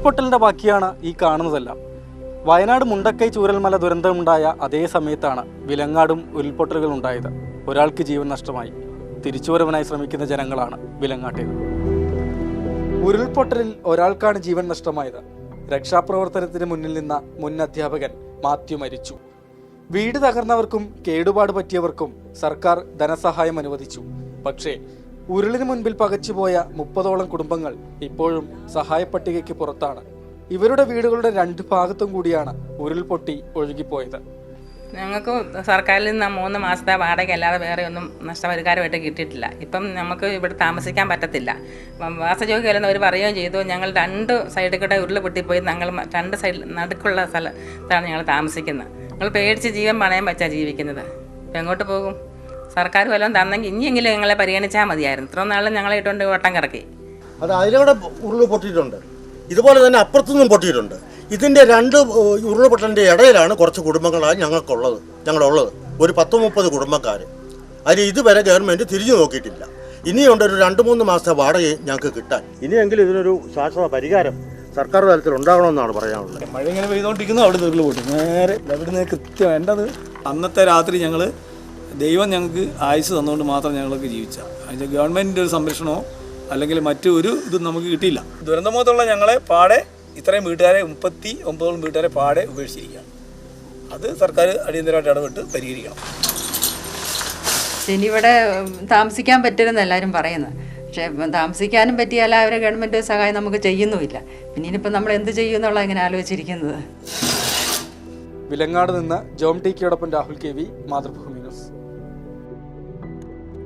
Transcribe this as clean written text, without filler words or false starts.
ഉരുൾപൊട്ടലിന്റെ ബാക്കിയാണ് ഈ കാണുന്നതെല്ലാം. വയനാട് മുണ്ടക്കൈ ചൂരൽമല ദുരന്തമുണ്ടായ അതേ സമയത്താണ് വിലങ്ങാടും ഉരുൾപൊട്ടലുകൾ ഉണ്ടായത്. ഒരാൾക്ക് ജീവൻ നഷ്ടമായി. തിരിച്ചുവരവിനായി ശ്രമിക്കുന്ന ജനങ്ങളാണ് വിലങ്ങാട്ടേത്. ഉരുൾപൊട്ടലിൽ ഒരാൾക്കാണ് ജീവൻ നഷ്ടമായത്. രക്ഷാപ്രവർത്തനത്തിന് മുന്നിൽ നിന്ന മുൻ അധ്യാപകൻ മാത്യു മരിച്ചു. വീട് തകർന്നവർക്കും കേടുപാട് പറ്റിയവർക്കും സർക്കാർ ധനസഹായം അനുവദിച്ചു. പക്ഷേ ഉരുളിന് മുൻപിൽ പകച്ചുപോയ 30ഓളം കുടുംബങ്ങൾ ഇപ്പോഴും സഹായ പട്ടികയ്ക്ക് പുറത്താണ്. ഇവരുടെ വീടുകളുടെ 2 ഭാഗത്തും കൂടിയാണ് ഉരുൾപൊട്ടി ഒഴുകിപ്പോയത്. ഞങ്ങൾക്ക് സർക്കാരിൽ നിന്ന് 3 മാസത്തെ വാടക അല്ലാതെ വേറെ ഒന്നും നഷ്ടപരിഹാരമായിട്ട് കിട്ടിയിട്ടില്ല. ഇപ്പം നമുക്ക് ഇവിടെ താമസിക്കാൻ പറ്റത്തില്ല. വാസയോഗ്യമല്ലെന്ന് അവർ പറയുകയും ചെയ്തു. ഞങ്ങൾ 2 സൈഡിൽ കൂടെ ഉരുൾ പൊട്ടിപ്പോയി. ഞങ്ങൾ 2 സൈഡിൽ നടുക്കുള്ള സ്ഥലത്താണ് ഞങ്ങൾ താമസിക്കുന്നത്. ഞങ്ങൾ പേടിച്ച് ജീവൻ പണയം വെച്ചാൽ ജീവിക്കുന്നത്. ഇപ്പം എങ്ങോട്ട് പോകും? സർക്കാർ വല്ലതും തന്നെങ്കിൽ ഇനിയെങ്കിലും ഞങ്ങളെ പരിഗണിച്ചാൽ മതിയായിരുന്നു. ഇത്ര നാളും ഞങ്ങളെ ഇട്ടുകൊണ്ട് വട്ടം കറക്കി. അത് അതിലൂടെ ഉരുൾ പൊട്ടിയിട്ടുണ്ട്. ഇതുപോലെ തന്നെ അപ്പുറത്തുനിന്നും പൊട്ടിയിട്ടുണ്ട്. ഇതിൻ്റെ 2 ഉരുൾപൊട്ടലിൻ്റെ ഇടയിലാണ് കുറച്ച് കുടുംബങ്ങളാണ് ഞങ്ങളുള്ളത്. ഒരു 10-30 കുടുംബക്കാർ. അതിന് ഇതുവരെ ഗവൺമെൻറ് തിരിഞ്ഞു നോക്കിയിട്ടില്ല. ഇനിയുണ്ട് ഒരു 2-3 മാസത്തെ വാടകയും ഞങ്ങൾക്ക് കിട്ടാൻ. ഇനിയെങ്കിലും ഇതിനൊരു ശാശ്വത പരിഹാരം സർക്കാർ തലത്തിൽ ഉണ്ടാകണമെന്നാണ് പറയാനുള്ളത്. മഴ ഇങ്ങനെ പെയ്തുകൊണ്ടിരിക്കുന്നു. അവിടെ ഉരുൾ പൊട്ടി നേരെ ഇവിടുന്ന് കൃത്യം വേണ്ടത്. അന്നത്തെ രാത്രി ഞങ്ങൾ ദൈവം ഞങ്ങൾക്ക് ആയുസ് തന്നുകൊണ്ട് മാത്രം ഞങ്ങൾക്ക് ജീവിച്ച. അതിൻ്റെ ഗവൺമെൻറ്റിൻ്റെ ഒരു സംരക്ഷണമോ അല്ലെങ്കിൽ മറ്റൊരു ഇതും നമുക്ക് കിട്ടിയില്ല. ദുരന്തമുഖത്തുള്ള ഞങ്ങളെ പാടെ ഇത്രയും വീട്ടുകാരെ 39 വീട്ടുകാരെ പാടെ ഉപേക്ഷിച്ചിരിക്കുകയാണ്. അത് സർക്കാർ അടിയന്തരമായിട്ട് ഇടപെട്ട് പരിഹരിക്കണം. ഇനി ഇവിടെ താമസിക്കാൻ പറ്റരുതെന്ന് എല്ലാവരും പറയുന്നത്. പക്ഷേ താമസിക്കാനും പറ്റിയാൽ അവരെ ഗവൺമെൻറ് സഹായം നമുക്ക് ചെയ്യുന്നുമില്ല. പിന്നെ ഇനിയിപ്പോൾ നമ്മൾ എന്ത് ചെയ്യും എന്നുള്ള ഇങ്ങനെ ആലോചിച്ചിരിക്കുന്നത്. വിലങ്ങാട് നിന്ന് ജോം ടി കെയോടൊപ്പം രാഹുൽ KV, മാതൃഭൂമി ന്യൂസ്.